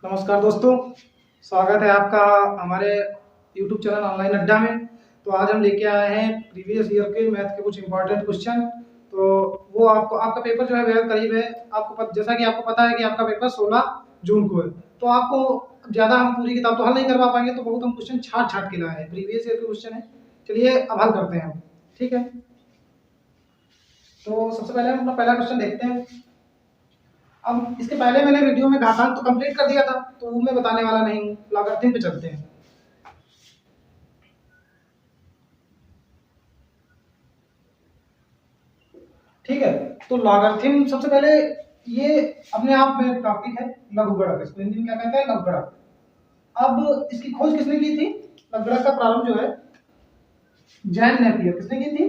नमस्कार दोस्तों, स्वागत है आपका हमारे YouTube चैनल ऑनलाइन अड्डा में। तो आज हम लेके आए हैं प्रीवियस ईयर के मैथ के कुछ इंपॉर्टेंट क्वेश्चन। तो वो आपका पेपर जो है बेहद करीब है। जैसा कि आपको पता है कि आपका पेपर 16 जून को है। तो आपको ज़्यादा हम पूरी किताब तो हल नहीं करवा पाएंगे, तो बहुत हम क्वेश्चन छाट छाट के लाए हैं। प्रीवियस ईयर के क्वेश्चन है। चलिए अब हल करते हैं हम, ठीक है। तो सबसे पहले हम अपना पहला क्वेश्चन देखते हैं। अब इसके पहले मैंने वीडियो में घातांक तो कंप्लीट कर दिया था, तो वो मैं बताने वाला नहीं हूँ। लॉगरिथम पे चलते हैं। ठीक है, तो लॉगरिथम सबसे पहले ये अपने आप में टॉपिक है लघुगणक। इसको हिंदी में क्या कहते हैं? लघुगणक। अब इसकी खोज किसने की थी? लघुगणक का प्रारंभ जो है जैन नेपियर। किसने की थी?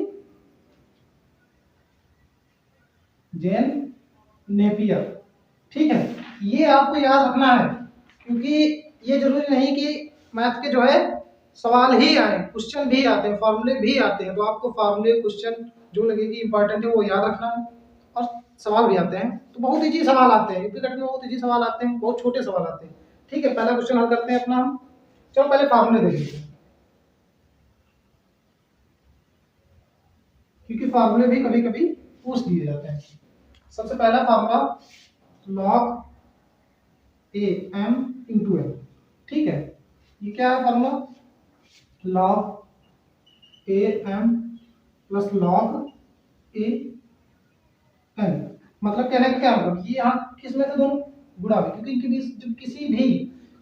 जैन नेपियर। ठीक है, ये आपको याद रखना है, क्योंकि ये जरूरी नहीं कि मैथ के जो है सवाल ही आए, क्वेश्चन भी आते हैं, फॉर्मूले भी आते हैं। तो आपको फॉर्मूले क्वेश्चन जो लगे कि इंपॉर्टेंट है वो याद रखना है। और सवाल भी आते हैं, तो बहुत इजी सवाल आते हैं। यूपी कट में बहुत इजी सवाल आते हैं, बहुत छोटे सवाल आते हैं। ठीक है, पहला क्वेश्चन हल करते हैं अपना हम। चलो पहले फॉर्मूले देख लेते हैं, क्योंकि फॉर्मूले भी कभी कभी पूछ दिए जाते हैं। सबसे पहला formula log A M into L. ठीक है, ये क्या है formula? Log A M plus log A N. मतलब कहने का क्या मतलब, ये यहाँ किस में से दोनों गुणा में, क्योंकि इनके बीच जब किसी भी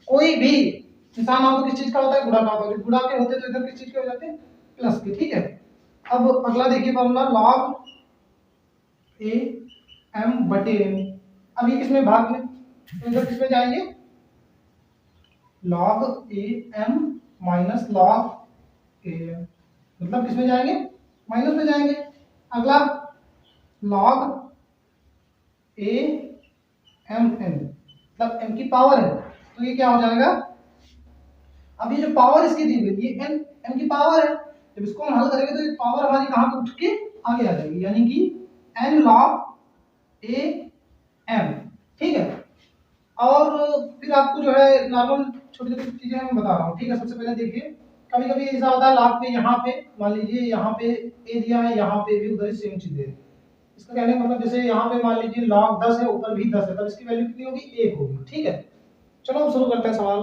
कोई भी निशान हो तो किस चीज का होता है? गुणा का होता है। जब गुणा के होते हैं तो इधर किस चीज के हो जाते हैं? प्लस के। ठीक है, अब अगला देखिए फार्मूला लॉग ए एम बटे एन। अब ये किसमें भाग में, तो इधर किसमें जाएंगे? Log A M minus log A M. मतलब किसमें जाएंगे? माइनस में जाएंगे। अगला लॉग ए एम एन, मतलब एम की पावर है, तो ये क्या हो जाएगा? अब ये जो पावर इसकी दी गई ये एन एम की पावर है। जब इसको हम हल करेंगे तो ये पावर हमारी कहां पे उठ के आगे आ जाएगी, यानी कि एन लॉग ए एम। ठीक है, और फिर आपको जो है नॉर्मल छोटी छोटी चीजें मैं बता रहा हूँ। ठीक है, सबसे पहले देखिए, कभी कभी ऐसा होता है लॉग पे यहाँ पे मान लीजिए यहाँ पे ए दिया है, यहाँ पे भी उधर सेम चीज है। इसका कहने का मतलब जैसे यहाँ पे मान लीजिए लॉग 10 है, ऊपर भी 10 है, तब इसकी वैल्यू कितनी होगी? 1 होगी। ठीक है, चलो हम शुरू करते हैं सवाल।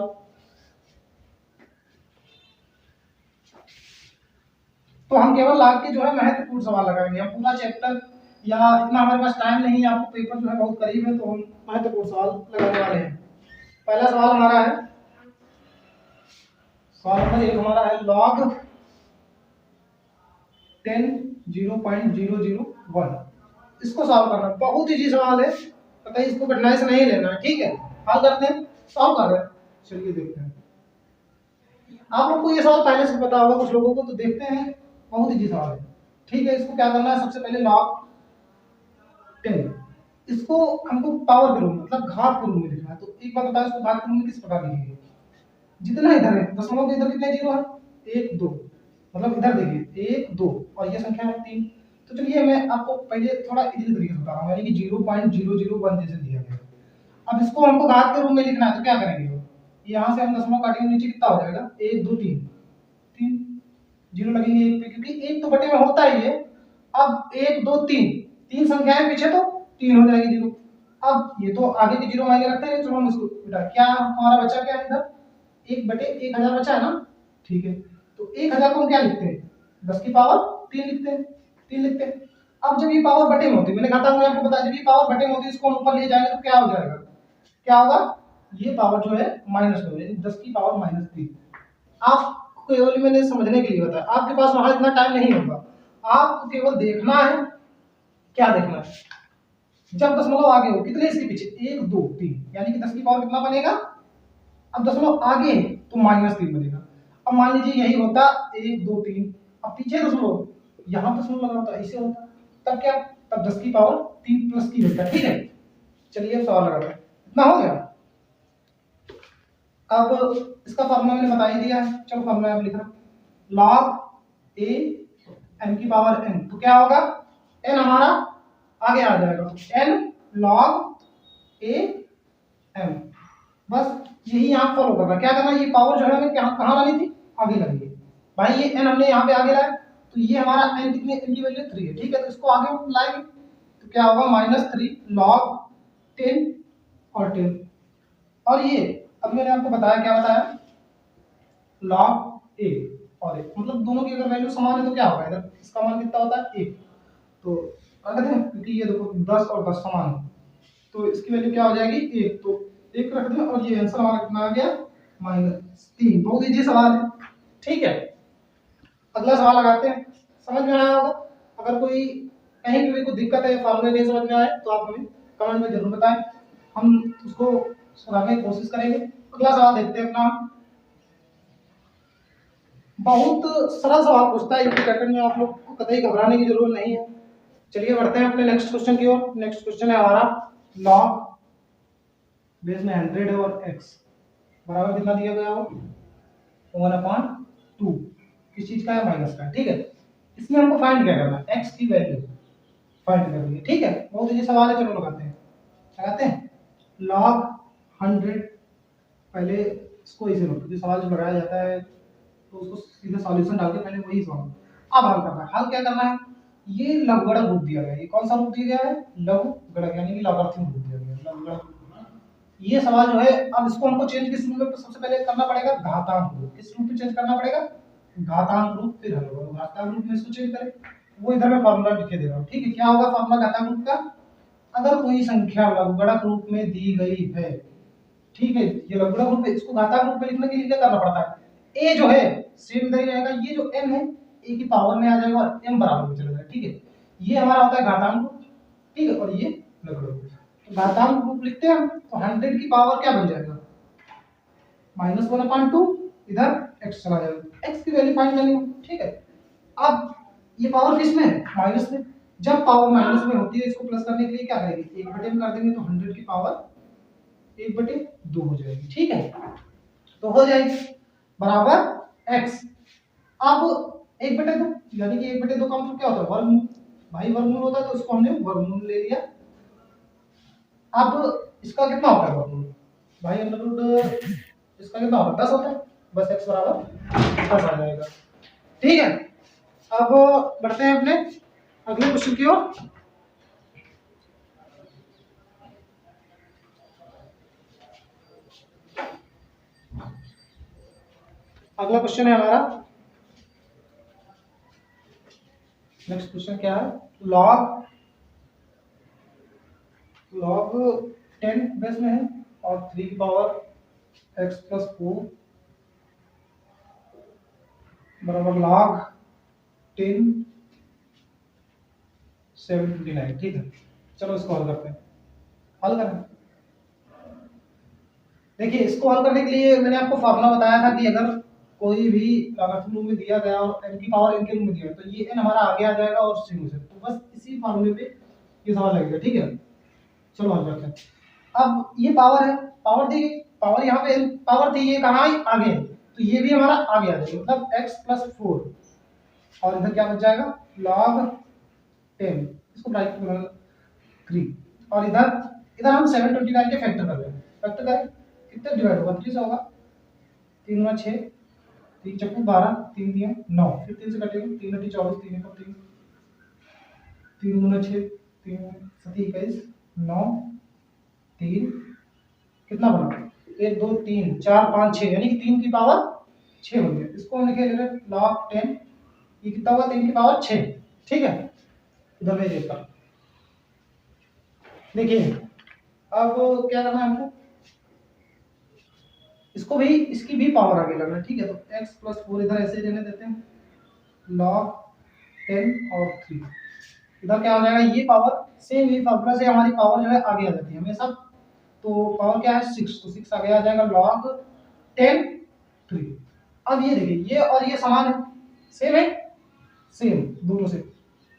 तो हम केवल लॉग के जो है महत्वपूर्ण सवाल लगाएंगे। हम पूरा चैप्टर या इतना हमारे पास टाइम नहीं है, आपको पेपर जो है बहुत करीब है, तो हम महत्वपूर्ण सवाल लगाने वाले हैं। पहला सवाल हमारा है, सवाल नंबर 1 हमारा है लॉग 10 0.001। इसको सॉल्व करना बहुत इजी सवाल है, पता है, इसको कठिनाई से नहीं लेना है। ठीक है, हल करते हैं, सॉल्व कर रहे हैं। चलिए देखते हैं। आप लोग को ये सवाल पहले से पता होगा, कुछ लोगों को तो देखते हैं, बहुत इजी सवाल है। ठीक है, इसको क्या करना है? सबसे पहले लॉग 10, इसको हमको पावर के रूप में मतलब घात के रूप में लिखना है। तो एक बात बताओ, इसको घात के रूप में किस प्रकार लिखेंगे? जितना इधर है दशमलव के इधर कितने जीरो है? 1 2, मतलब इधर देखिए 1 2 और ये संख्या है 3। तो चलिए मैं आपको पहले थोड़ा इजी तरीके से बता रहा हूँ, यानी कि 0.001 जैसे दिया गया है। अब इसको हमको घात के रूप में लिखना है, तो क्या करेंगे? यहाँ से हम दशमलव काटेंगे, नीचे कितना हो जाएगा? 1 2 3 3 जीरो लगेंगे एक पे, क्योंकि एक तो बटे में होता ही है। अब 1 2 3 तीन संख्याएं पीछे, तो 3 हो जाएगी जीरो। अब ये तो आगे के जीरो मायने रखते हैं, चलो हम इसको बेटा क्या हमारा बचा क्या है इधर? 1 बटे 1000 बचा है ना। ठीक है, तो 1000 को हम क्या लिखते हैं? 10 की पावर 3 लिखते हैं, 3 लिखते हैं। अब जब ये पावर बटे में होती है, मैंने कहा था मैं आपको बता, जब ये पावर बटे में होती है इसको हम ऊपर ले जाएंगे तो क्या हो जाएगा? क्या होगा? ये पावर जो है माइनस में हो जाएगी, 10 की पावर -3। आप केवल मैंने समझने के लिए बताया, आपके पास वहां इतना टाइम नहीं होगा। आपको केवल देखना है, क्या देखना है? जब दशमलव आगे हो कितने इसके पीछे? 1 2 3, यानी कि 10 की पावर कितना बनेगा? अब दशमलव आगे है तो -3 बनेगा। अब मान लीजिए यही होता 1 2 3, अब पीछे दशमलव, यहाँ दशमलव लगा होता, ऐसे होता, तब क्या? तब 10 की पावर 3 प्लस की होता। ठीक है, चलिए सवाल लगाते हैं। इतना हो गया। अब इसका फार्मूला मैंने बता ही दिया है, चलो फार्मूला अब लिखा लॉग ए एम की पावर एन, तो क्या होगा? एन हमारा आगे आ जाएगा, एन लॉग ए एम, बस यही यहाँ फॉलो करना। क्या करना, ये पावर जो है हमें कहाँ लानी थी, आगे लानी है। भाई ये n हमने यहाँ पे आगे लाया, तो ये हमारा n कितनी, n की वैल्यू 3 है, ठीक है। तो इसको आगे हम लाएंगे तो क्या होगा, -3 log 10 और 10। और ये अब मैंने आपको बताया, क्या बताया, log a और a, मतलब दोनों की अगर वैल्यू समान है तो क्या होगा, इधर इसका मान कितना होता है 1। तो रख दें, क्योंकि ये देखो 10 और 10 समान है, तो इसकी वैल्यू क्या हो जाएगी 1, तो 1 रख दें। और ये आंसर हमारा कितना आ गया, -3। बहुत इजी सवाल है, ठीक है। अगला सवाल लगाते हैं। समझ में आया होगा। अगर कोई कहीं भी कोई दिक्कत है, फॉर्मूला नहीं समझ में आए, तो आप हमें कमेंट में जरूर बताएं, हम उसको सुधारने की कोशिश करेंगे। अगला सवाल देखते हैं अपना। बहुत सरल सवाल पूछता है यूपी पैटर्न में, आप लोग को कतई घबराने की जरूरत नहीं है। चलिए बढ़ते हैं अपने नेक्स्ट क्वेश्चन की ओर। नेक्स्ट क्वेश्चन है हमारा, लॉग बेस में 100 है और x बराबर कितना दिया गया हो, 1/2। किस चीज का है, माइनस का, ठीक है। इसमें हमको फाइंड क्या करना है, x की वैल्यू फाइंड करनी है, ठीक है। बहुत इजी सवाल है, चलो लगाते हैं। log 100, पहले इसको इसे लो, जो सवाल जो लगाया जाता है तो उसको सीधा सॉल्यूशन डाल के पहले वही सॉल्व, अब हल करना है। हल क्या करना है, ये लघुगणक रूप दिया गया है। ये कौन सा रूप दिया गया है, लघुगणक, यानी कि लॉगरिथम रूप दिया गया है, लघुगणक रूप। ये सवाल जो है, अब इसको हमको चेंज किस रूप में सबसे पहले करना पड़ेगा, घातांक रूप। किस रूप में चेंज करना पड़ेगा, घातांक रूप, फिर हल होगा। घातांक रूप में इसको चेंज करें, वो इधर मैं फार्मूला लिख के दे रहा हूं, ठीक है। क्या होगा फार्मूला घातांक रूप का, अगर कोई संख्या लघुगणक रूप में दी गई है, ठीक है, ये लघुगणक रूप है, इसको घातांक रूप में लिखने के लिए क्या करना पड़ता है, a जो है सेम इधर ही रहेगा, ये जो m है a की पावर में आ जाएगा और m बराबर में चला जाएगा, ठीक है। ये हमारा होता है घातांक रूप, ठीक है, और ये लघुगणक रूप। तो घातांक रूप लिखते हैं हम, तो 100 की पावर क्या बन जाएगा, -1/2, इधर x चला जाएगा, x की वैल्यू फाइंड करनी है, ठीक है। अब ये पावर किस में है, माइनस में। जब पावर माइनस में होती है, इसको प्लस करने के लिए क्या करेंगे, 1/2 में कर देंगे, तो 100 की पावर 1/2 हो जाएगी, ठीक है। तो हो जाएगी बराबर x। अब 1/2 यानी कि 1/2 का मतलब क्या होता है, वर्गमूल। भाई वर्गमूल होता है, तो उसको हमने वर्गमूल ले लिया। अब इसका कितना होता है वर्गमूल, भाई अंडर रूट इसका कितना होता है, 10 होता है, बस x बराबर 10 आ जाएगा, ठीक है। अब बढ़ते हैं अपने अगले क्वेश्चन की ओर। अगला क्वेश्चन है हमारा, नेक्स्ट क्वेश्चन क्या है, लॉग 10 बेस में है और 3 की पावर x + 4 बराबर log 10 729, ठीक है। चलो इसको हल करते हैं। हल करें, देखिए इसको हल करने के लिए मैंने आपको फार्मूला बताया था कि अगर कोई भी लॉगरिथम रूप में दिया गया और n की पावर n के रूप में दिया है, तो ये n हमारा आगे आ जाएगा और शुरू से, तो बस इसी फार्मूले पे ये सवाल लगेगा, ठीक है। चलो हल करते हैं। अब ये पावर है, पावर दी गई, पावर यहाँ पे पावर थी, ये कहाँ आगे है, तो ये भी हमारा आगे आ जाएगा, मतलब x + 4 और इधर क्या बच जाएगा log 10, इसको ब्रैकेट में 3, और इधर इधर हम 729 के फैक्टर कर रहे हैं। फैक्टर करें, कितना डिवाइड होगा, 3 से होगा, 3 × 6, 3 × 12, 3 दिए 9, फिर 3 से कटेगा, 3 × 24, 3 × 3, 3 × 6, 3 × 7 21, 9 3 कितना बना, 1 2 3 4 5 6, यानी कि 3 की पावर 6 हो गया। इसको हम लिखे log 10, ये कितना होगा 3 की पावर 6, ठीक है। इधर में देखता, देखिए अब क्या करना है हमको, इसको भी, इसकी भी पावर आगे लगना है, ठीक है। तो x + 4 इधर ऐसे रहने देते हैं, log 10 और 3, इधर क्या हो जाएगा, ये पावर सेम, ये फार्मूला से हमारी पावर जो है आगे आ जाती है हमेशा। तो पावर क्या है 6, तो 6 आगे आ जाएगा log 10 3। अब ये देखिए, ये और ये समान है, सेम है, सेम दोनों से,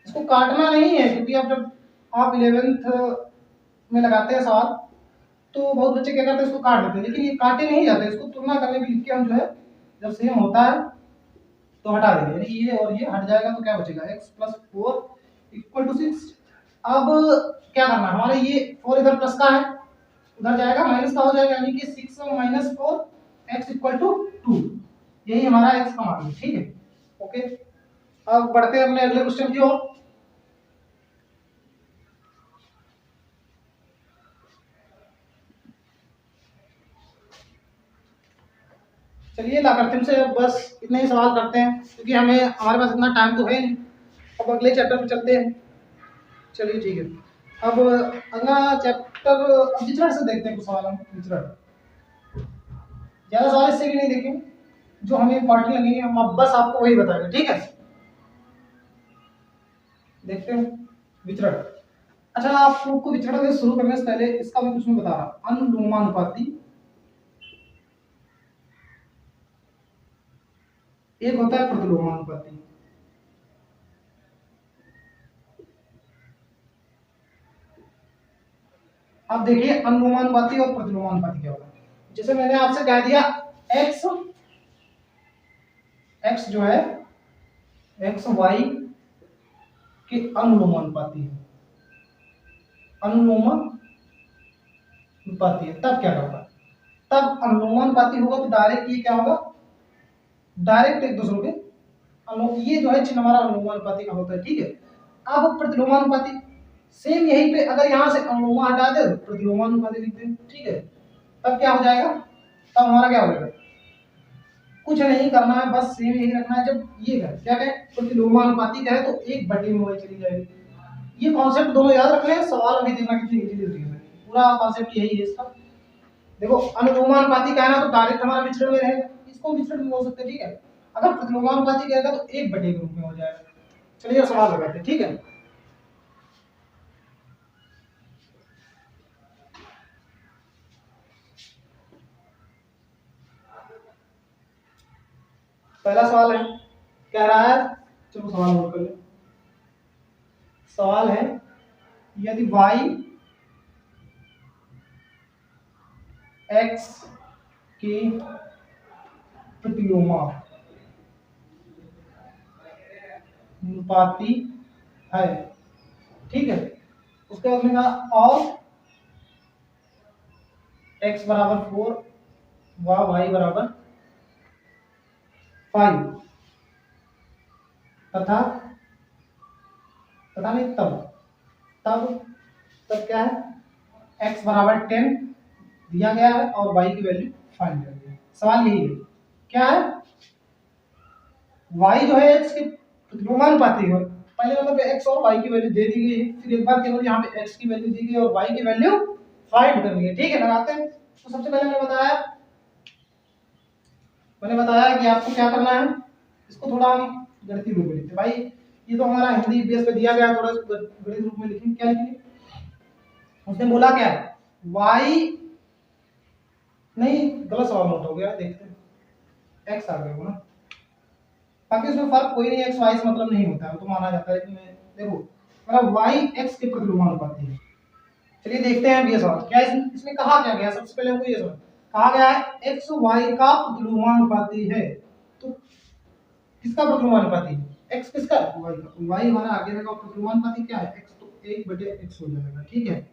इसको काटना नहीं है, क्योंकि अब जब आप 11th में लगाते हैं सवाल, तो बहुत बच्चे क्या करते हैं, इसको काट देते हैं, लेकिन ये काटे नहीं जाते, इसको तुलना करने के लिए हम जो है, जब सेम होता है तो हटा देंगे, यानी ये और ये हट जाएगा, तो क्या बचेगा x + 4 = 6। अब क्या करना है, हमारे ये 4 इधर प्लस का है, उधर जाएगा माइनस का हो जाएगा, यानी कि 6 माइनस 4 एक्स इक्वल टू 2। यही हमारा एक्स का मान है, ठीक है। ओके, अब बढ़ते हैं अपने अगले क्वेश्चन की ओर। चलिए लाभार्थी से बस इतने ही सवाल करते हैं, क्योंकि हमारे पास इतना टाइम तो है नहीं। अब अगले चैप्टर पे चलते हैं। चलिए ठीक है, अब अगला चैप्टर विचरण से देखते हैं कुछ सवाल हम। विचरण ज्यादा सवाल इससे भी नहीं देखेंगे, जो हमें इंपॉर्टेंट लगेंगे हम अब बस आपको वही बताएंगे, ठीक है। देखते हैं विचरण। अच्छा, आपको विचरण से शुरू करने से पहले इसका मैं कुछ नहीं बता रहा। अनुलोमानुपाती एक होता है प्रतिलोमानुपाती। आप देखिए अनुलोमानुपाती और प्रतिलोमानुपाती क्या होता है। जैसे मैंने आपसे कह दिया एक्स एक्स जो है एक्स वाई के अनुलोमानुपाती है, अनुलोमानुपाती है, तब क्या होगा? तब अनुलोमानुपाती होगा तो डायरेक्ट ये क्या होगा, डायरेक्ट एक दूसरे के ये जो है चिन्ह हमारा अनुलोमानुपाती का होता है, ठीक है। अब प्रतिलोमानुपाती सेम यहीं पे अगर यहाँ से अनुलोमा हटा दे तो प्रतिलोमानुपाती लिख दे, ठीक है। तब क्या हो जाएगा, तब हमारा क्या हो जाएगा, कुछ नहीं करना है, बस सेम यही रखना है। जब ये क्या कहे प्रतिलोमानुपाती कहे तो 1/में वही चली जाएगी। ये कॉन्सेप्ट दोनों याद रखने हैं, सवाल अभी देखना कितनी इजीली है। पूरा कॉन्सेप्ट यही है इसका। देखो अनुलोमानुपाती कहना तो डायरेक्ट हमारा विचरण में रहेगा, इसको विचरण में बोल सकते हैं, ठीक है। अगर प्रतिलोमानुपाती कहेगा तो 1/के रूप में हो जाएगा। चलिए सवाल लगाते हैं, ठीक है। पहला सवाल है, कह रहा है, चलो सवाल नोट कर ले। सवाल है यदि y x के प्रतिलोमानुपाती है, ठीक है। उसके बाद में कहा और x बराबर 4 व y बराबर 5 तथा नहीं तब तब तब क्या है, x बराबर 10 दिया गया है और y की वैल्यू फाइंड करनी है। सवाल यही है, क्या है, y जो है x के प्रतिलोमानुपाती है। पहले मतलब x और y की वैल्यू दे दी गई है, फिर एक बार केवल यहाँ पे x की वैल्यू दी गई और y की वैल्यू फाइंड करनी है, ठीक है। लगाते हैं। तो सबसे पहले मैंने बताया कि आपको क्या करना है, इसको थोड़ा हम गणितीय रूप में लिखते हैं। भाई ये तो हमारा हिंदी बेस पे दिया गया, थोड़ा गणित रूप में लिखेंगे। क्या लिखेंगे, उसने बोला क्या है, y नहीं, गलत सवाल नोट हो गया, देखते हैं x आ गया ना। बाकी उसमें फर्क कोई नहीं, x y से मतलब नहीं होता है, तो माना जाता है कि मैं देखो मतलब y x के प्रतिलोमानुपाती है। चलिए देखते हैं ये सवाल क्या इसमें कहा क्या गया। सबसे पहले हमको ये सवाल कहा गया है x y का प्रतिलोमानुपाती है, तो किसका प्रतिलोमानुपाती है, x किसका, y का। y हमारा आगे का प्रतिलोमानुपाती क्या है, x, तो 1/x हो जाएगा, ठीक है।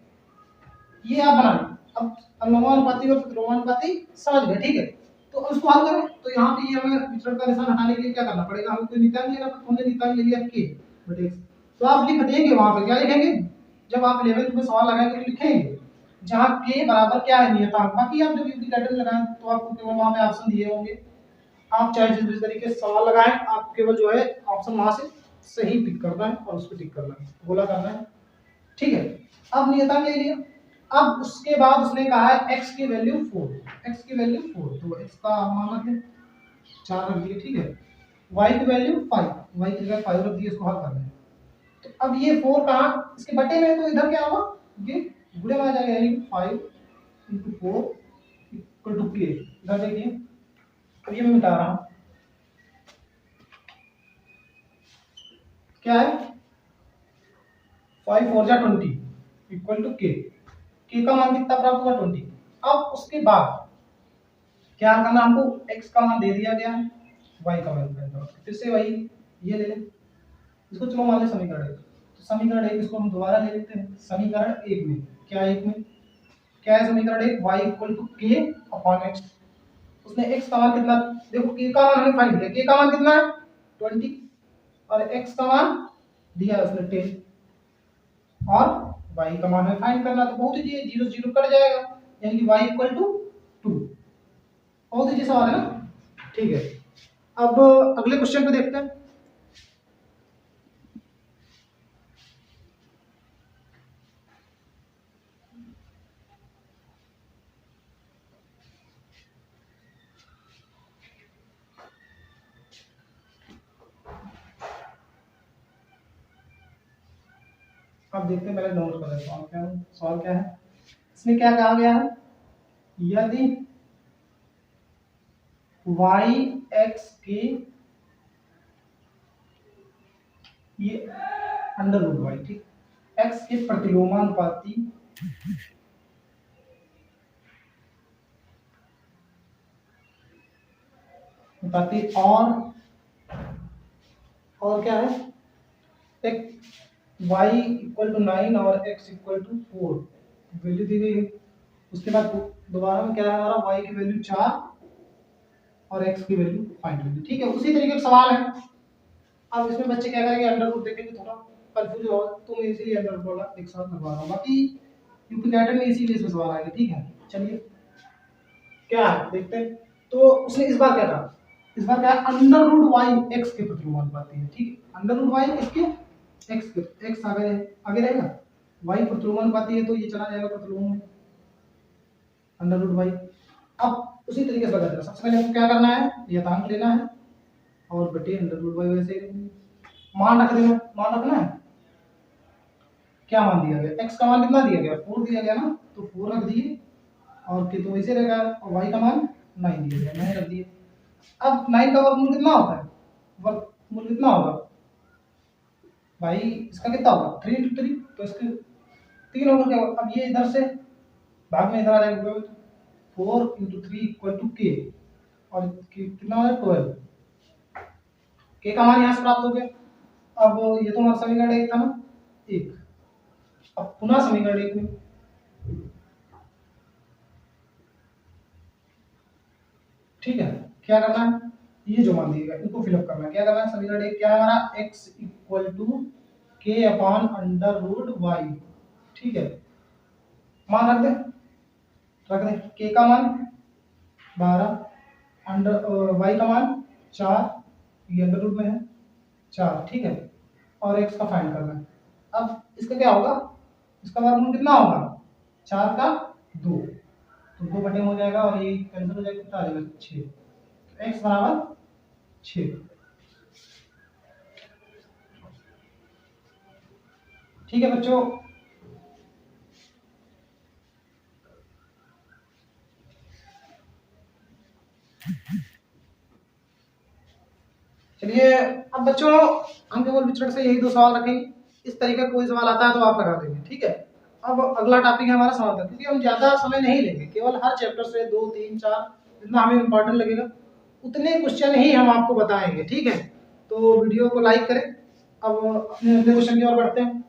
ये आप बना लो। अब अनुलोमानुपाती और प्रतिलोमानुपाती समझ गए, ठीक है। तो अब इसको हल करें तो यहाँ पे ये हमें विचरण का निशान हटाने के लिए क्या करना पड़ेगा, हमें कोई नियतांक लेना पड़ेगा। हमने नियतांक ले लिया k/x, तो आप लिख देंगे वहां पे, क्या लिखेंगे, जब आप 11th में सवाल लगाएंगे तो लिखेंगे जहां k बराबर क्या है, नियतांक। बाकी आप जब इंडिकेटर लगाएं तो आपको केवल वहां पे ऑप्शन दिए होंगे, आप चाहे जिस तरीके से सवाल लगाएं, आप केवल जो है ऑप्शन वहां से सही टिक करना है और उसको टिक करना है, बोला करना है, ठीक है। अब नियतांक ले लिया। अब उसके बाद उसने कहा है x की वैल्यू 4, x की वैल्यू 4, तो x का मान रख दें 4 रख दिए, ठीक है। y की वैल्यू 5, y की जगह 5 रख दिए, इसको हल करना है। तो अब ये 4 कहां, इसके बटे में, तो इधर क्या होगा, ये गुणे में आ जाएगा, यानी 5 × 4 = k। इधर देखिए, अब ये मैं मिटा रहा हूं, क्या है, 5 4 जा 20 = k। k का मान कितना प्राप्त हुआ, 20। अब उसके बाद क्या करना, हमको x का मान दे दिया गया है, y का मान करना है। फिर से वही ये ले लें, इसको चलो मान लें समीकरण 1। तो समीकरण 1 इसको हम दोबारा ले लेते हैं। समीकरण 1 में क्या, 1 में क्या है समीकरण एक, y इक्वल टू के अपॉन एक्स। उसने x का मान कितना, देखो k का मान हमें फाइंड किया, k का मान कितना है 20 और x का मान दिया है उसने 10 और y का मान हमें फाइंड करना, तो बहुत इजी है, 0 0 कट जाएगा यानी कि y इक्वल टू 2। बहुत इजी सवाल है ना, ठीक है। अब अगले क्वेश्चन पे देखते हैं। अब देखते हैं, पहले नोट कर लेता हूं क्या सवाल क्या है। इसमें क्या कहा गया है, यदि y x के ये अंडर रूट वाई, ठीक, x के प्रतिलोमानुपाती और क्या है, एक y इक्वल टू 9 और x इक्वल टू 4 वैल्यू दी गई है। उसके बाद दोबारा में क्या है हमारा, y की वैल्यू 4 और x की वैल्यू फाइंड करनी, ठीक है। उसी तरीके का सवाल है। अब इसमें बच्चे क्या करेंगे, अंडर रूट देखेंगे, थोड़ा कंफ्यूज हो तो मैं इसीलिए अंडर रूट वाला एक साथ लगवा रहा हूं, बाकी यूपी कैटर में इसीलिए इसमें सवाल आएगा, ठीक है। चलिए क्या है देखते हैं। तो उसने इस बार क्या कहा, इस बार क्या है, अंडर रूट वाई एक्स के प्रतिलोमानुपाती है, ठीक है। अंडर रूट वाई इसके एक्स के, एक्स आगे रहेगा, वाई प्रतिलोमानुपाती है तो ये चला जाएगा प्रतिलोम में, अंडर रूट वाई। अब उसी तरीके से लगा देना, सबसे पहले हमको क्या करना है, यथांक लेना है और बटे अंडर रूट वाई वैसे मान रख देना, मान रखना है। क्या मान दिया गया, x का मान कितना दिया गया 4 दिया गया ना, तो 4 रख दिए और के तो वैसे रहेगा, और y का मान 9 दिया गया, 9 रख दिए। अब 9 का वर्गमूल कितना होता है, वर्गमूल कितना होगा भाई, इसका कितना होगा 3 into 3, तो इसके 3 होगा क्या, अब ये इधर से भाग में इधर आ जाएगा, 4 into 3 इक्वल टू k और कितना हो जाएगा 12, k का मान यहाँ से प्राप्त हो गया। अब ये तो हमारा समीकरण एक था ना, एक, अब पुनः समीकरण एक में ठीक है क्या करना है, ये जो मान दिएगा इनको फिलअप करना है, क्या करना है, समीकरण एक क्या है हमारा, x इक्वल टू के अपॉन अंडर रूट वाई, ठीक है। मान रख दे k का मान 12, अंडर y का मान 4, ये अंडर रूट में है 4, ठीक है, और x का फाइंड करना है। अब इसका क्या होगा, इसका वर्गमूल कितना होगा 4 का 2, तो 2 बटे हो जाएगा और ये कैंसिल हो जाएगा, कितना आ जाएगा 6, तो x बराबर 6, ठीक है बच्चों। चलिए अब बच्चों हम केवल विचरण से यही 2 सवाल रखेंगे, इस तरीके का कोई सवाल आता है तो आप लगा देंगे, ठीक है। अब अगला टॉपिक है हमारा समाधान, क्योंकि हम ज्यादा समय नहीं लेंगे, केवल हर चैप्टर से 2 3 4 जितना हमें इंपॉर्टेंट लगेगा उतने क्वेश्चन ही हम आपको बताएंगे, ठीक है। तो वीडियो को लाइक करें। अब अपने अगले क्वेश्चन की ओर बढ़ते हैं।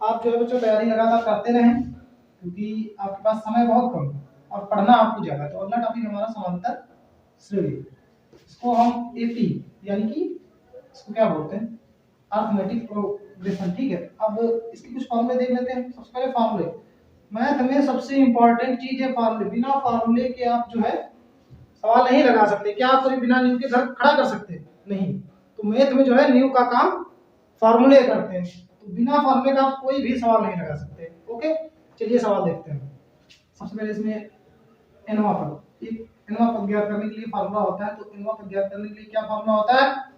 आप जो है बच्चों तैयारी लगातार करते रहें, क्योंकि आपके पास समय बहुत कम है और पढ़ना आपको ज्यादा है। तो अगला टॉपिक हमारा समांतर श्रेणी, इसको हम एपी यानी कि इसको क्या बोलते हैं, अरिथमेटिक प्रोग्रेशन, ठीक है। अब इसके कुछ फॉर्मूले देख लेते हैं। सबसे पहले फॉर्मूले, मैथ में सबसे इंपॉर्टेंट चीज है फॉर्मूले, बिना फॉर्मूले के आप जो है सवाल नहीं लगा सकते। क्या आप कभी बिना न्यू के घर खड़ा कर सकते हैं, नहीं। तो मैथ में जो है न्यू का काम फॉर्मूले करते हैं, तो बिना फॉर्मूले का आप कोई भी सवाल नहीं लगा सकते, ओके। चलिए सवाल देखते हैं। सबसे पहले इसमें एनवा पद, एक एनवा पद ज्ञात करने के लिए फार्मूला होता है, तो एनवा पद ज्ञात करने के लिए क्या फार्मूला होता है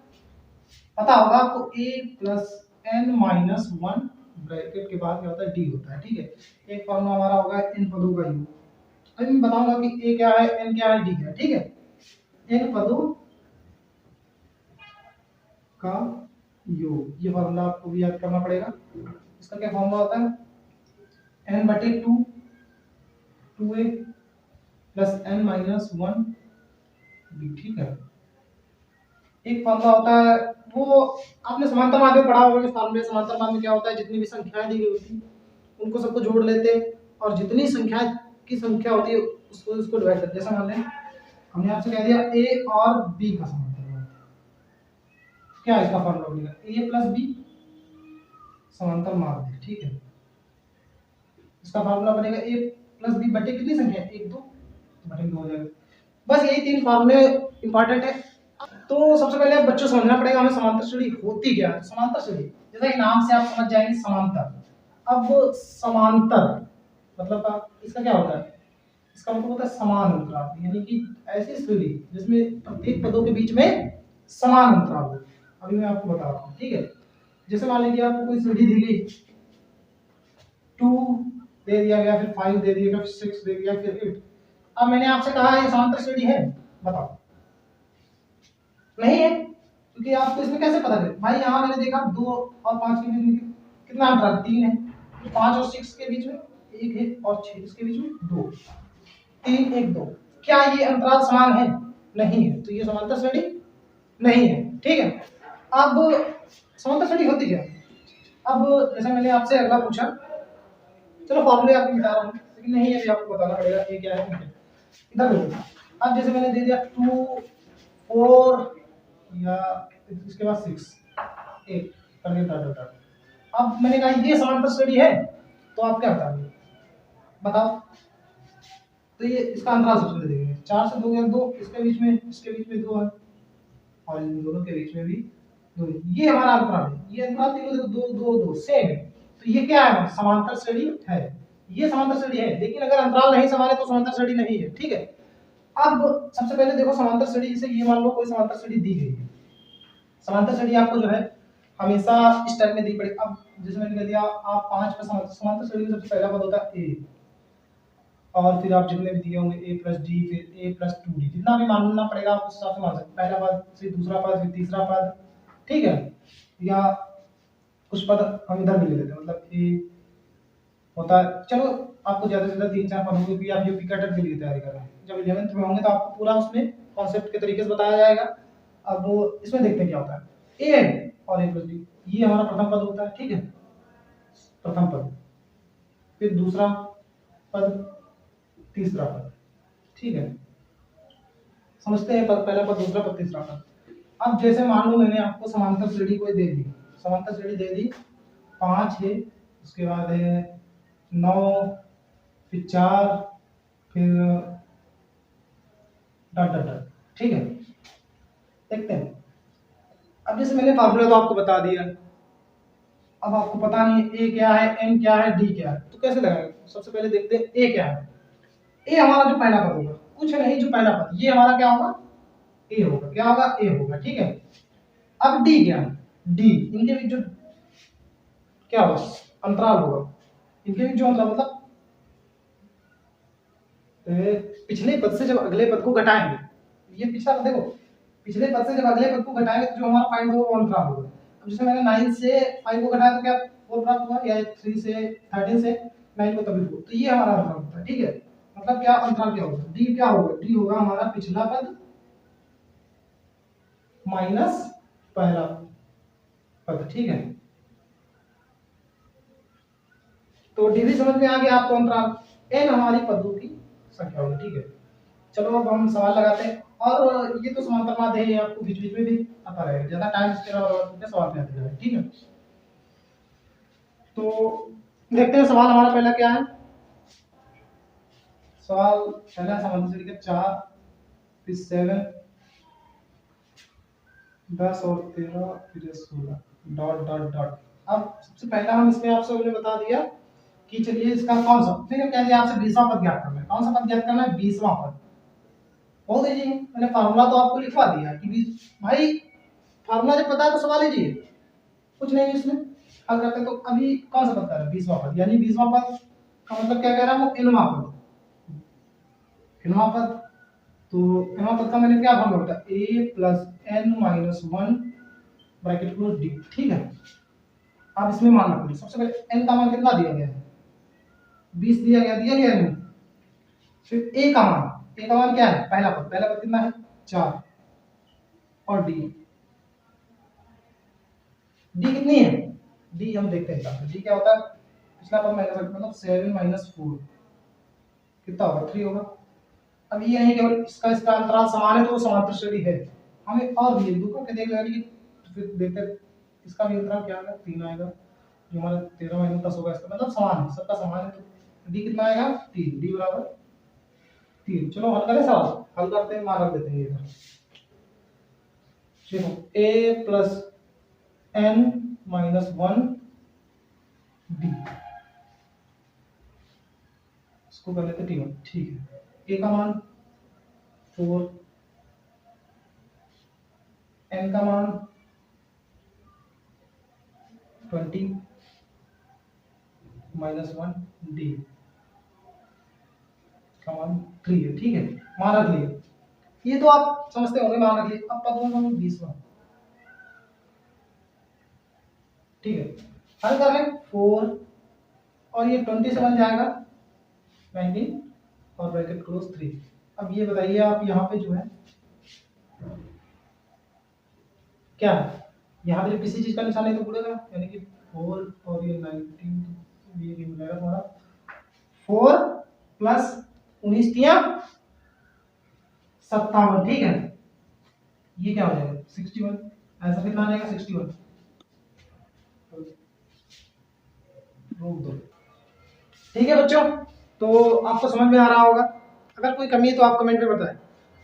पता होगा आपको, a plus n minus 1 bracket के बाद क्या होता है d होता है, ठीक है। एक फार्मूला हमारा होगा n पदों का योग। अभी मैं बताऊंगा कि a क्या है, n क्या है, d क्या है, ठीक है। n पदों का योग, ये फार्मूला आपको भी याद करना पड़ेगा। इसका क्या फार्मूला होता है n बटे 2 2a plus n minus 1 b, ठीक है। एक फार्मूला होता है, वो आपने समांतर माध्य में पढ़ा होगा कि फार्मूले समांतर माध्य में क्या होता है, जितनी भी संख्याएं दी गई होती हैं उनको सबको जोड़ लेते हैं और जितनी संख्याएं की संख्या होती है उसको उसको डिवाइड करते हैं। जैसे मान लें हमने आपसे कह दिया ए और बी का समांतर है, क्या इसका फॉर्मूला बनेगा, ए प्लस बी समांतर मार्ग, ठीक है। इसका फॉर्मूला बनेगा ए प्लस बी बटे कितनी संख्या है, एक दो, तो बटे दो हो जाएगा। बस यही तीन फॉर्मूले इंपॉर्टेंट है। तो सबसे पहले अब बच्चों समझना पड़ेगा हमें समांतर श्रेणी होती क्या है। समांतर श्रेणी जैसा कि नाम से आप समझ जाएंगे समांतर। अब समांतर मतलब इसका क्या होता है, इसका मतलब होता है समान अंतराल, यानी कि ऐसी श्रेणी जिसमें प्रत्येक पदों के बीच में समान अंतराल हो। अभी मैं आपको बता रहा हूँ, ठीक है। जैसे मान लीजिए आपको कोई श्रेणी दी गई, 2 दे दिया गया, फिर 5 दे दिया गया, फिर 6 दे दिया, फिर 8। अब मैंने आपसे कहा ये समांतर श्रेणी है, बताओ। नहीं है, क्योंकि आपको इसमें कैसे पता चले भाई, यहाँ मैंने देखा 2 और 5 के बीच में कितना अंतराल 3 है, तो 5 और 6 के बीच में 1 है, और 6 इसके बीच में 2, 3 1 2। क्या ये अंतराल समान है, नहीं है, तो ये समांतर श्रेणी नहीं है, ठीक है। अब समांतर श्रेणी होती क्या, अब जैसे मैंने आपसे अगला पूछा, चलो फॉर्मूले आपको मिटा रहा हूँ, लेकिन नहीं है, अभी आपको बताना पड़ेगा ये क्या है। इधर देखो, अब जैसे मैंने दे दिया 2 4 या इसके बाद 6 8 करके डॉट डॉट। अब मैंने कहा ये समांतर श्रेणी है, तो आप क्या बताओगे, बताओ। तो ये इसका अंतराल सबसे पहले देखेंगे, 4 से 2 गया 2, इसके बीच में 2 है, और इन दोनों के बीच में भी 2 है। ये हमारा अंतराल है, ये अंतराल तीनों देखो 2 2 2 सेम है, तो ये क्या है, समांतर श्रेणी है। ये समांतर श्रेणी है, लेकिन अगर अंतराल नहीं समान है तो समांतर श्रेणी नहीं है, ठीक है। अब सबसे पहले देखो समांतर श्रेणी, जैसे ये मान लो कोई समांतर श्रेणी दी गई है, समांतर श्रेणी आपको जो है हमेशा इस टाइप में दी पड़ेगी। अब जैसे मैंने कह दिया आप 5 पे समांतर श्रेणी में सबसे पहला पद होता है ए, और फिर आप जितने भी दिए होंगे ए प्लस डी, फिर ए प्लस 2डी, जितना भी मानना पड़ेगा आप उस हिसाब से मान सकते, पहला पद फिर दूसरा पद फिर तीसरा पद, ठीक है। या कुछ पद हम इधर भी ले लेते हैं, मतलब ए होता है, चलो आपको ज्यादा से ज्यादा 3 4 पद होंगे, क्योंकि आप यूपी कैडेट के लिए तैयारी कर रहे हैं, जब 11th में होंगे तो आपको पूरा उसमें कॉन्सेप्ट के तरीके से बताया जाएगा। अब इसमें देखते हैं क्या होता है, ए और ए प्लस डी, ये हमारा प्रथम पद होता है, ठीक है, प्रथम पद, फिर दूसरा पद, तीसरा पद, ठीक है। समझते हैं, पहला पद दूसरा पद तीसरा पद। अब जैसे मान लो मैंने आपको समांतर श्रेणी कोई दे दी, समांतर श्रेणी दे दी 5 है, उसके बाद है 9, फिर 4, फिर डॉट डॉट डॉट, ठीक है। देखते हैं, अब जैसे मैंने फार्मूला तो आपको बता दिया, अब आपको पता नहीं ए क्या है, एन क्या है, डी क्या है, तो कैसे लगाएंगे। सबसे पहले देखते हैं ए क्या है। ए हमारा जो पहला पद होगा, कुछ नहीं, जो पहला पद ये हमारा क्या होगा, ए होगा, क्या होगा, ए होगा, ठीक है। अब डी क्या है, डी इनके बीच जो क्या होगा, अंतराल होगा, इनके बीच जो अंतराल मतलब पिछले पद से जब अगले पद को घटाएंगे, ये पिछला पद देखो, पिछले पद से जब अगले पद को घटाएंगे तो जो हमारा फाइंड होगा वो अंतराल होगा। अब जैसे मैंने 9 से 5 को घटाया तो क्या 4 प्राप्त हुआ, या 3 से 13 से 9 को तभी 4, तो ये हमारा अंतराल होता है, ठीक है। मतलब क्या अंतराल क्या होगा, डी क्या होगा, डी होगा हमारा पिछला पद माइनस पहला पद, ठीक है। तो डी भी समझ में आ गया आपको, अंतराल एन हमारी पदों की संख्या होगी, ठीक है। चलो अब हम सवाल लगाते हैं, और ये तो समांतर माध्य है, ये आपको बीच बीच में भी आता रहेगा, ज्यादा टाइम इसके सवाल में आते रहेगा, ठीक है। तो देखते हैं सवाल हमारा पहला क्या है। सवाल पहला समांतर श्रेणी का 4, फिर 7, 10 और 13, फिर 16 डॉट डॉट डॉट। अब सबसे पहला हम इसमें आपसे हमने बता दिया कि चलिए इसका कौन सा, फिर हम कह दिया आपसे 20वां पद ज्ञात करना है। कौन सा पद ज्ञात करना है, 20वां पद। बहुत इजी है, मैंने फार्मूला तो आपको लिखवा दिया कि 20, भाई फार्मूला जब पता है तो सवाल लीजिए, कुछ नहीं इसमें हल करते। तो अभी कौन सा पद कर रहा है, 20वां पद, यानी 20वां पद का मतलब क्या कह रहा है, वो इनवां पद, इनवां पद। तो इनवां पद का मैंने क्या फार्मूला बताया, a plus n minus 1 bracket close D, ठीक है। अब इसमें मान रखो, सबसे पहले n का मान कितना दिया गया है, 20 दिया गया नहीं। फिर a का मान, a का मान क्या है, पहला पद कितना है 4, और डी, डी कितनी है, डी हम देखते हैं, डी क्या होता है, पिछला पद माइनस मतलब 7 माइनस 4, कितना होगा 3 होगा। अब ये नहीं केवल इसका इसका अंतराल समान है तो वो समांतर श्रेणी है, हमें और भी एक दो करके देख लेंगे। तो फिर देखते हैं इसका भी अंतराल क्या आएगा 3 आएगा, जो हमारा 13 माइनस 10 होगा, इसका मतलब समान है, सबका समान है। तो डी कितना आएगा 3, डी बराबर 3। चलो हल करें सवाल, हल करते हैं, मान रख देते हैं इधर। देखो a plus n minus 1 D, इसको कर लेते टी1, ठीक है। a का मान 4, n का मान 20 माइनस 1 डी का मान 3 है, ठीक है। मान रख लिए, ये तो आप समझते होंगे, मान रख लिए। अब पद में 20वां, ठीक है। हल कर लें 4 और ये 20 से बन जाएगा 19 और ब्रैकेट क्लोज 3। अब ये बताइए आप यहाँ पे जो है क्या है, यहाँ पे किसी चीज का निशान नहीं तो उड़ेगा, यानी कि 4 और ये 19, ये हो जाएगा तुम्हारा 4 प्लस 19 57, ठीक है। ये क्या हो जाएगा 61, ऐसा कितना आ जाएगा 61, रोक दो, ठीक है बच्चों। तो आपको समझ में आ रहा होगा, अगर कोई कमी है तो आप कमेंट में बताएं।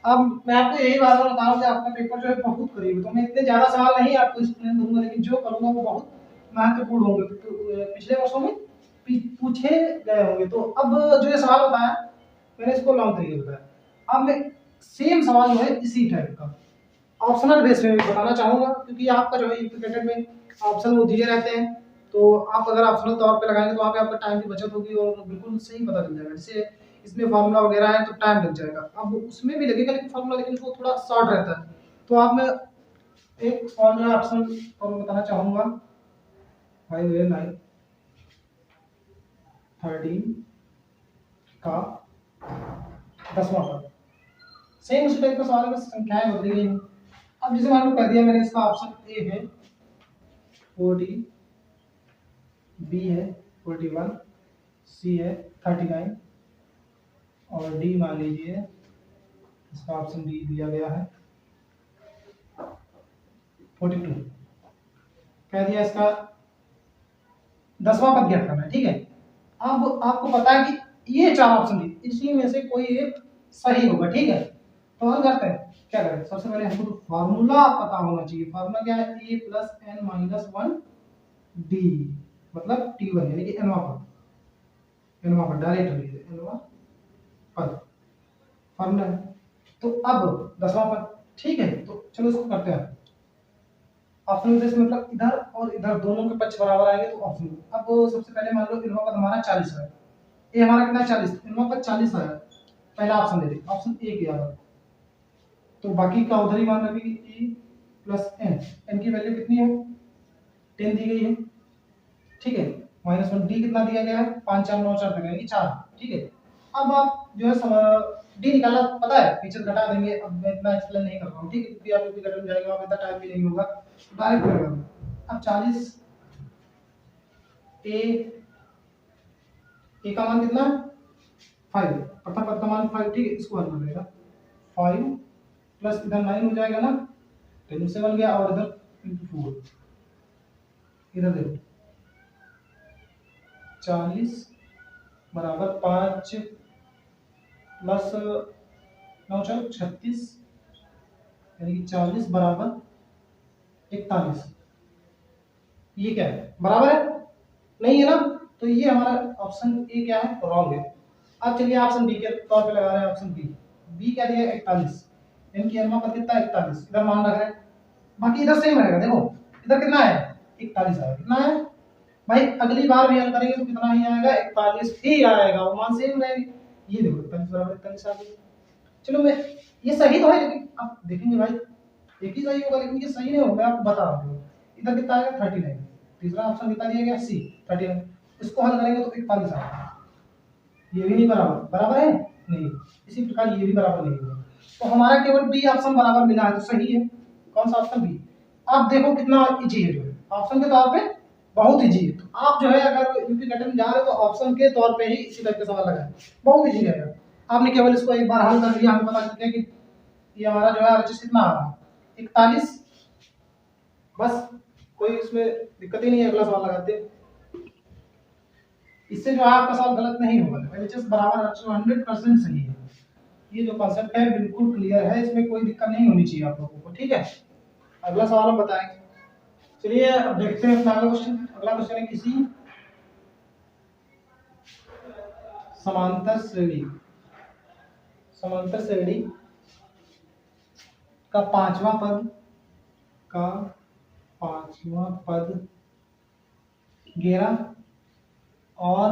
अब मैं आपको यही बात बता रहा हूँ कि आपका पेपर जो है बहुत करीब है, तो मैं इतने ज्यादा सवाल नहीं आपको एक्सप्लेन करूंगा, लेकिन जो करूंगा वो बहुत महत्वपूर्ण होंगे, तो पिछले वर्षों में पूछे गए होंगे। तो अब जो ये सवाल बताया मैंने इसको लॉन्ग तरीके बताया, अब मैं सेम सवाल जो है इसी टाइप का ऑप्शनल बेस में बताना चाहूंगा, क्योंकि आपका जो है इंटीग्रेटेड में ऑप्शन वो दिए रहते हैं, तो आप अगर ऑप्शनल तौर पे लगाएंगे तो वहाँ पे आपका टाइम की बचत होगी और बिल्कुल सही पता चल जाएगा। जैसे इसमें फार्मूला वगैरह है तो टाइम लग जाएगा, अब उसमें भी लगेगा लेकिन फार्मूला, लेकिन वो थोड़ा शॉर्ट रहता है। तो आप मैं एक फार्मूला ऑप्शन और बताना चाहूंगा 5 9 13 का 10वां पद, सेम उसी टाइप का सवाल है, बस संख्याएं बदली गई हैं। अब जैसे मान लो कह दिया मैंने इसका ऑप्शन ए है 40, बी है 41, सी है 39 और डी मान लीजिए इसका ऑप्शन डी दिया गया है 42, कह दिया इसका 10वां पद ज्ञात करना है, ठीक है। अब आपको पता है कि ये 4 ऑप्शन दिए, इसी में से कोई एक सही होगा, ठीक है। तो हम करते हैं क्या करें, सबसे पहले हमको तो फार्मूला पता होना चाहिए। फार्मूला क्या है, a plus n minus 1 D, मतलब t1 यानी कि nवां पद, nवां पद डायरेक्ट लीजिए, nवां पद फार्मूला है। तो अब 10वां पद, ठीक है। तो चलो इसको करते हैं ऑप्शन बेस, मतलब इधर और इधर दोनों के पक्ष बराबर आएंगे तो ऑप्शन। अब सबसे पहले मान लो nवां पद हमारा 40 है, ये हमारा कितना 40, nवां पद 40 आया, पहला ऑप्शन ले लें, ऑप्शन ए किया हुआ, तो बाकी का उधर ही मान रखेंगे e प्लस n की वैल्यू कितनी है 10 दी गई है, ठीक है। माइनस 1 डी कितना दिया गया है 5 4 9 4 यानी 4, ठीक है। अब आप जो है डी निकालना पता है, पीछे घटा देंगे, अब मैं इतना एक्सप्लेन नहीं कर रहा हूँ, ठीक है, क्योंकि आप इतनी घटन जाएगा आप इतना टाइम भी नहीं होगा, डायरेक्ट करेगा। अब 40 ए का मान कितना 5, प्रथम पद का मान 5, ठीक है, इसको हल कर लेगा 5 प्लस इधर 9 हो जाएगा ना, 10 से बन गया, और इधर इंटू 4, इधर देखो 40 बराबर 5 प्लस 9 4 36, यानी कि 40 बराबर 41। ये क्या है, बराबर है नहीं है ना, तो ये हमारा ऑप्शन ए क्या है रॉन्ग है। अब चलिए ऑप्शन बी के तौर पे लगा रहे हैं, ऑप्शन बी, बी क्या दिया 41, इनकी एनवा पर कितना 41, इधर मान रख रहे हैं, बाकी इधर सेम रहेगा, देखो इधर कितना है 41 आएगा, कितना है भाई, अगली बार भी हल करेंगे तो कितना ही आएगा 41 ही आएगा, वो मान सेम रहेगी। ये देखो 41 बराबर 41 आ गया। चलो मैं ये सही तो है, लेकिन आप देखेंगे भाई एक ही सही होगा, लेकिन ये सही नहीं होगा, आपको बता रहा हूँ। इधर कितना आएगा 39, तीसरा ऑप्शन कितना दिया गया सी 39, इसको हल करेंगे तो 41 आएगा, ये भी नहीं बराबर, बराबर है नहीं, इसी प्रकार ये भी बराबर नहीं होगा, तो हमारा केवल बी ऑप्शन बराबर मिला है, तो सही है। कौन सा ऑप्शन बी। आप देखो कितना इजी है, जो है ऑप्शन के तौर पे बहुत इजी है। तो आप जो है अगर यूपी कट में जा रहे हो तो ऑप्शन के तौर पे ही इसी टाइप के सवाल लगाए, बहुत इजी रहेगा। आपने केवल इसको एक बार हल कर लिया, हमें पता चल गया कि ये हमारा जो है RHS कितना आ रहा है 41, बस कोई इसमें दिक्कत ही नहीं है। अगला सवाल लगाते हैं, इससे जो है आपका सवाल गलत नहीं होगा, RHS बराबर 100% सही है। ये जो कॉन्सेप्ट है बिल्कुल क्लियर है, इसमें कोई दिक्कत नहीं होनी चाहिए आप लोगों को, ठीक है। अगला सवाल हम बताएंगे। चलिए अब देखते हैं अपना अगला क्वेश्चन। अगला क्वेश्चन है किसी समांतर श्रेणी का पांचवा पद 11 और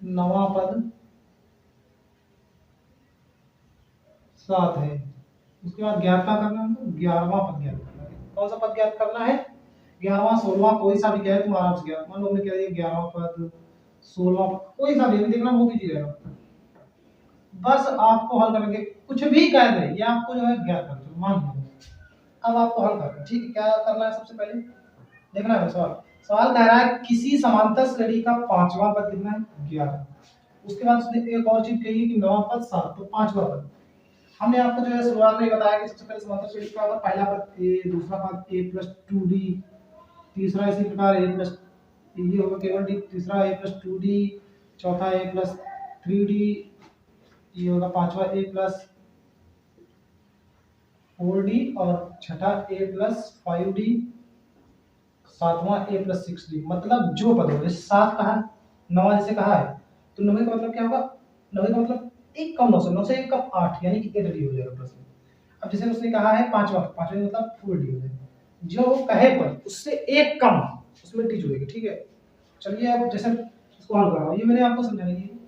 9वां पद 7 है। उसके बाद ज्ञात क्या करना है, 11वां पद ज्ञात करना है। कौन सा पद ज्ञात करना है, 11वां 16वां कोई सा भी क्या है तुम आराम से ज्ञात, मान लो हमने क्या दिया 11वां पद 16वां पद, कोई सा भी देखना वो भी रहेगा। बस आपको हल करके कुछ भी कह दे ये आपको जो है ज्ञात करना है, मान लो। अब आपको हल करना है, ठीक है। क्या करना है, सबसे पहले देखना है सवाल कह रहा है किसी समांतर श्रेणी का पांचवा पद कितना है 11। उसके बाद उसने एक और चीज कही है कि 9वां पद 7, तो पांचवा पद। हमने आपको जो है शुरुआत में ही बताया कि सबसे पहले समांतर श्रेणी का होगा पहला पद a, दूसरा पद a + 2d, तीसरा इसी प्रकार a + ये होगा केवल d, तीसरा a + 2d, चौथा a + 3d, ये होगा पांचवा a + 4d और छठा a + 5d, सातवां a + 6d। मतलब जो पद हो, जैसे 7 कहा है, 9 जैसे कहा है, तो 9 का मतलब क्या होगा, 9 का मतलब एक कम 9 से एक कम 8, यानी कि 8d हो जाएगा प्लस में। अब जैसे उसने कहा है पांचवा मतलब 4d हो जाएगा, जो कहे पर उससे एक कम उसमें डी जुड़ेगी, ठीक है। चलिए अब जैसे इसको हल कर रहा हूं, ये मैंने आपको समझाने की।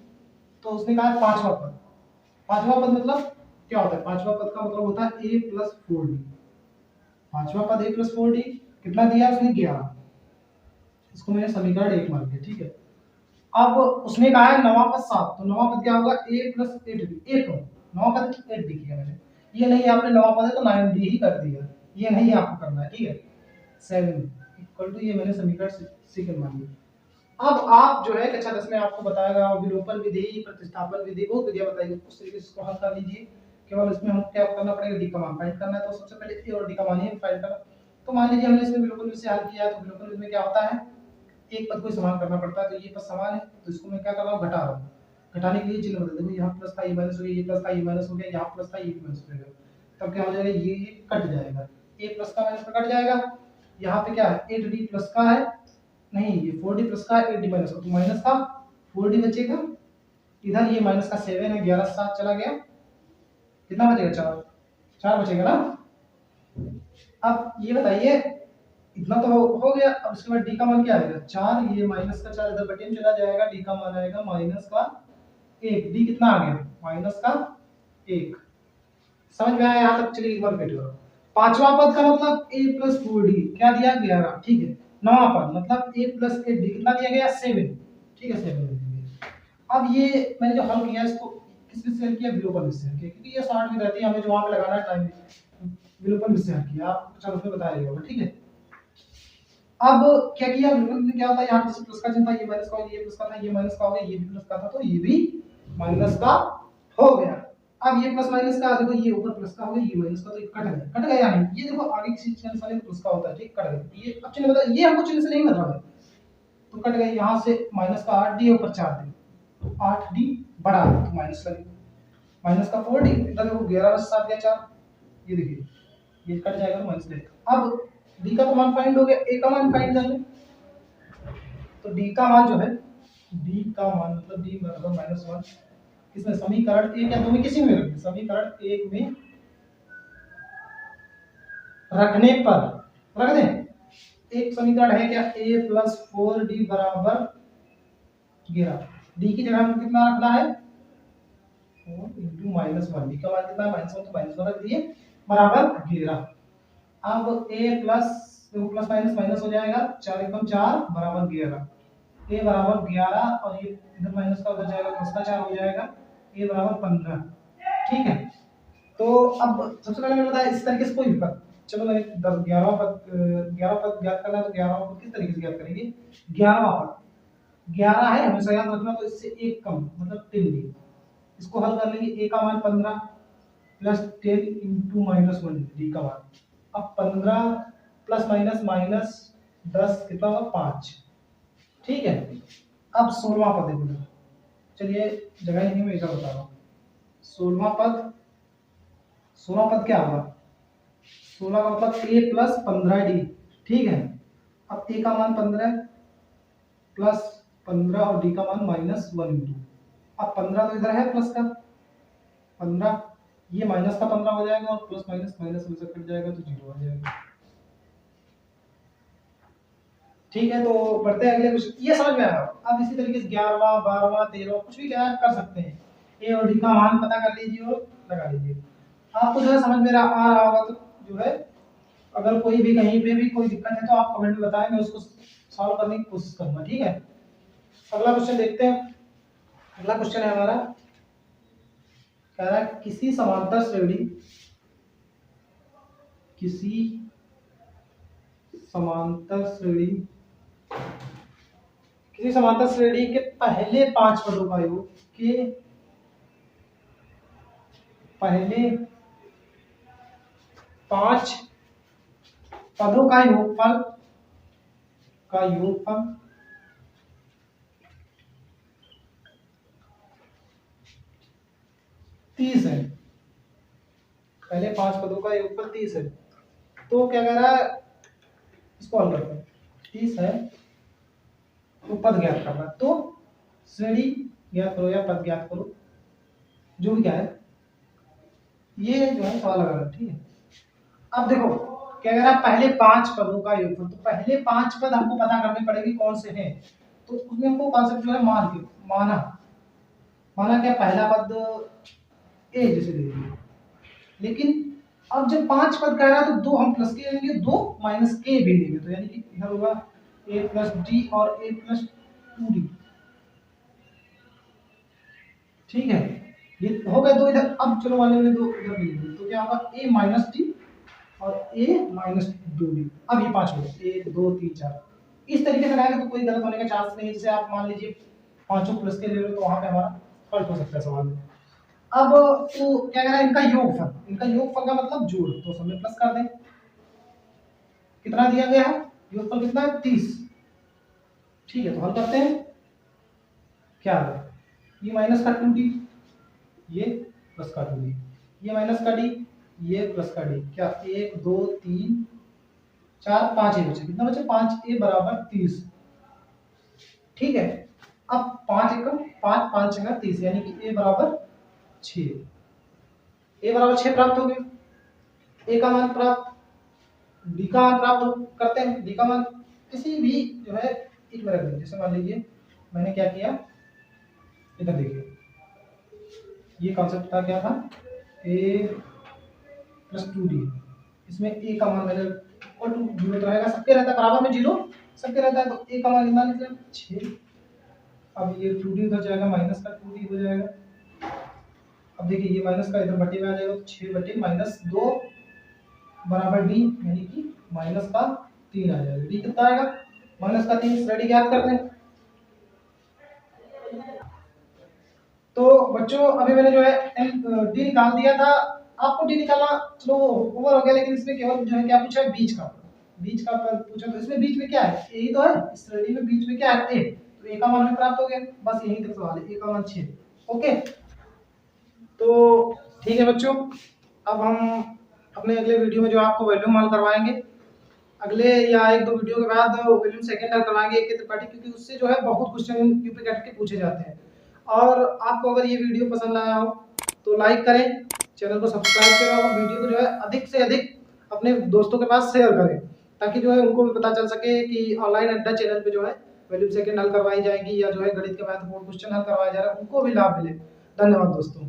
तो उसने कहा है पांचवा पद मतलब क्या होता है, पांचवा पद का मतलब होता है a + 4d। पांचवा पद a + 4d कितना दिया उसने 11, इसको मैंने समीकरण 1 मान लिया, ठीक है। अब उसने कहा है नवा पद 7, तो नवा पद क्या होगा a + 8d, एक नवा पद 8d किया मैंने। ये नहीं आपने नवा पद है तो 9d ही कर दिया, ये नहीं आपको करना है, ठीक है। 7 = ये मैंने समीकरण सेकंड मान लिया। अब आप जो है कक्षा 10 में आपको बताएगा विलोपन विधि, प्रतिस्थापन विधि, बहुत विधियां बताएगी, उस तरीके से इसको हल कर लीजिए। केवल इसमें हम क्या करना पड़ेगा, डी का मान फाइंड करना है। तो सबसे पहले ए और डी का मान ही फाइंड करना। तो मान लीजिए हमने इसमें विलोपन विधि से हल किया, तो विलोपन विधि में क्या होता है, एक पद को समान करना पड़ता है। तो ये पद समान है, तो इसको मैं क्या कर रहा हूं, घटा रहा हूं। घटाने के लिए चिन्ह बदल देखो, यहाँ प्लस था ये माइनस हो गया, ये प्लस था ये माइनस हो गया, यहाँ प्लस था ये माइनस हो गया। तब क्या हो जाएगा, ये कट जाएगा, a प्लस का माइनस का कट जाएगा। यहाँ पे क्या है 8d प्लस का है, नहीं ये 4d प्लस का है, 8d माइनस का, तो माइनस का 4d बचेगा। इधर ये माइनस का 7 है, 11 से 7 चला गया, कितना बचेगा 4 बचेगा ना। अब ये बताइए इतना तो हो गया। अब इसके बाद डी का मान क्या आएगा 4, ये माइनस का 4 इधर बटे में चला जाएगा, डी का मान आएगा -1। डी कितना आ गया -1। समझ में आया यहाँ तक, चलिए एक बार रिपीट करो। पांचवा पद का मतलब a + 4d क्या दिया 11, ठीक है। नौवां पद मतलब a + 8d कितना दिया गया 7, ठीक है 7। अब ये मैंने जो हल किया इसको किस विधि से हल किया, विलोपन विधि से हल किया, क्योंकि ये शॉर्ट में रहती है, हमें जो वहां पे लगाना है टाइम विलोपन विधि से हल किया। आप चलो उसमें बताया होगा, ठीक है। अब क्या किया विलोपन में, क्या होता है यहाँ पे प्लस का चिन्ह था, ये माइनस का, ये प्लस का था, ये माइनस का हो गया, ये भी प्लस का था, तो ये भी माइनस का हो गया। अब ये प्लस माइनस का देखो, ये ऊपर प्लस का हो गया, ये माइनस का, तो ये कट गया नहीं। ये देखो आगे किसी चिन्ह से प्लस का होता है, ठीक, कट गया। ये अब चिन्ह बता, ये हमको चिन्ह से नहीं मतलब है, तो कट गया। यहाँ से माइनस का 8d ऊपर 4d, तो 8d बड़ा है तो माइनस लगेगा, माइनस का 4d, इधर देखो 11 + 7 गया 4, ये देखिए ये कट जाएगा माइनस लगेगा। अब d का तो मान फाइंड हो गया, a का मान फाइंड कर ले। तो d का मान जो है, d का मान मतलब d बराबर -1, इसमें समीकरण 1 या 2 में किसी में रख दें, समीकरण 1 में रखने पर रख दें। एक समीकरण है क्या a + 4d बराबर 11, d की जगह हमको कितना रखना है 4 × -1, d का मान कितना है -1, तो -1 रख दिए बराबर 11। अब a प्लस देखो प्लस माइनस माइनस हो जाएगा, 4 × 4 बराबर 11, a बराबर 11 और ये इधर माइनस का उधर जाएगा, प्लस का 4 हो जाएगा, a बराबर 15, ठीक है। तो अब सबसे पहले मैंने बताया इस तरीके से कोई भी पद, चलो मैंने 11वां पद ज्ञात करना है, तो 11वां पद किस तरीके से ज्ञात करेंगे? 11वां पद 11 है, हमेशा याद रखना, तो इससे एक कम मतलब 3 डी। इसको हल कर लेंगे। a का मान 15 प्लस 10 इंटू माइनस 1 डी का मान। अब 15 प्लस माइनस माइनस 10 कितना होगा? 5। ठीक है। अब 16वां पद देखो, चलिए जगह नहीं मैं इधर बता रहा हूँ। 16वां पद क्या होगा? 16 का मतलब a प्लस 15d। ठीक है। अब a का मान 15 प्लस 15 और d का मान माइनस 1 इंटू। अब 15 तो इधर है प्लस का 15, ये माइनस का 15 हो जाएगा और प्लस माइनस माइनस में से कट जाएगा तो 0 आ जाएगा। ठीक है, तो बढ़ते हैं अगले क्वेश्चन। ये समझ में आया। अब इसी तरीके से 11वां 12वां 13वां कुछ भी क्या कर सकते हैं। a और d का मान पता कर लीजिए और लगा लीजिए। आपको जो है समझ में आ रहा होगा, तो जो है अगर कोई भी कहीं पे भी कोई दिक्कत है तो आप कमेंट में बताएं, मैं उसको सॉल्व करने की कोशिश करूंगा। ठीक है, अगला क्वेश्चन देखते हैं। अगला क्वेश्चन है हमारा, कह रहा है किसी समांतर श्रेणी के पहले 5 पदों का योग के पहले 5 पदों का योगफल 30 है। पहले 5 पदों का योगफल 30 है। तो क्या कह रहा है, इसको हल करते हैं। 30 है तो पद ज्ञात करना, तो श्रेणी ज्ञात करो या पद ज्ञात करो, जो भी क्या है, ये जो है सवाल लगा रहा है। ठीक है। अब देखो क्या कह रहा है, पहले 5 पदों का योगफल, तो पहले 5 पद हमको पता करने पड़ेगी कौन से हैं। तो उसमें हमको कॉन्सेप्ट जो है माना क्या, पहला पद ए जैसे दे दिए। लेकिन अब जब 5 पद कह रहा है तो 2 हम प्लस के लेंगे, 2 माइनस के भी लेंगे, तो यानी कि इधर होगा a प्लस डी और a प्लस 2d। ठीक है, ये हो गए 2 इधर। अब चलो वाले में 2 इधर भी लेंगे, तो क्या होगा a माइनस डी और a माइनस 2d। अब ये 5 हो गए, 1 2 3 4। इस तरीके से लगाएंगे तो कोई गलत होने का चांस नहीं है। जैसे आप मान लीजिए 5 प्लस के ले रहे हो तो वहां पे हमारा फॉल्ट हो सकता है सवाल में। अब तो क्या कह रहा है, इनका योगफल का मतलब जोड़, तो सब में प्लस कर दें। कितना दिया गया है, योगफल कितना है? 30। ठीक है, तो हल करते हैं। क्या है, ये माइनस का 2d, ये प्लस का 2d, ये माइनस का d, ये प्लस का d। क्या 1 2 3 4 5 ए बचे। कितना बचे? 5a बराबर 30। ठीक है, अब 5 एकम 5 5 छंगा 30, यानी कि a बराबर 6। a बराबर 6 प्राप्त हो गया। a का मान प्राप्त, d का मान प्राप्त करते हैं। d का मान किसी भी जो है एक में रख दें। जैसे मान लीजिए मैंने क्या किया, इधर देखिए, ये कॉन्सेप्ट था, क्या था, a प्लस 2d। इसमें a का मान मैंने इक्वल टू 0 तो रहेगा, सबके रहता है बराबर में 0, सबके रहता है, तो a का मान कितना निकला? 6। अब ये 2d उधर जाएगा, माइनस का 2d हो जाएगा। अब देखिए ये माइनस का इधर बटे में आ जाएगा, तो 6 बटे माइनस 2 बराबर d, यानी कि माइनस का 3 आ जाएगा। d कितना आएगा? माइनस का 3। रेडी ज्ञात करते हैं। तो बच्चों अभी मैंने जो है डी निकाल दिया था। आपको डी निकालना चलो ओवर हो गया, लेकिन इसमें केवल जो है क्या पूछा है, बीच का पूछा। तो इसमें बीच में क्या है, यही तो है, इस श्रेणी में बीच में क्या है, ए। तो ए का मान भी प्राप्त हो गया, बस यही तक सवाल है। ए का मान 6। ओके, तो ठीक है बच्चों, अब हम अपने अगले वीडियो में जो आपको वॉल्यूम हल करवाएंगे, अगले या 1-2 वीडियो के बाद वॉल्यूम सेकंड हल करवाएंगे एक त्रिपाठी, क्योंकि उससे जो है बहुत क्वेश्चन यूपी कैट के पूछे जाते हैं। और आपको अगर ये वीडियो पसंद आया हो तो लाइक करें, चैनल को सब्सक्राइब करें और वीडियो को जो है अधिक से अधिक अपने दोस्तों के पास शेयर करें, ताकि जो है उनको भी पता चल सके कि ऑनलाइन अड्डा चैनल पे जो है वॉल्यूम सेकंड हल करवाई जाएगी, या जो है गणित के महत्वपूर्ण क्वेश्चन हल करवाए जा रहे हैं, उनको भी लाभ मिले। धन्यवाद दोस्तों।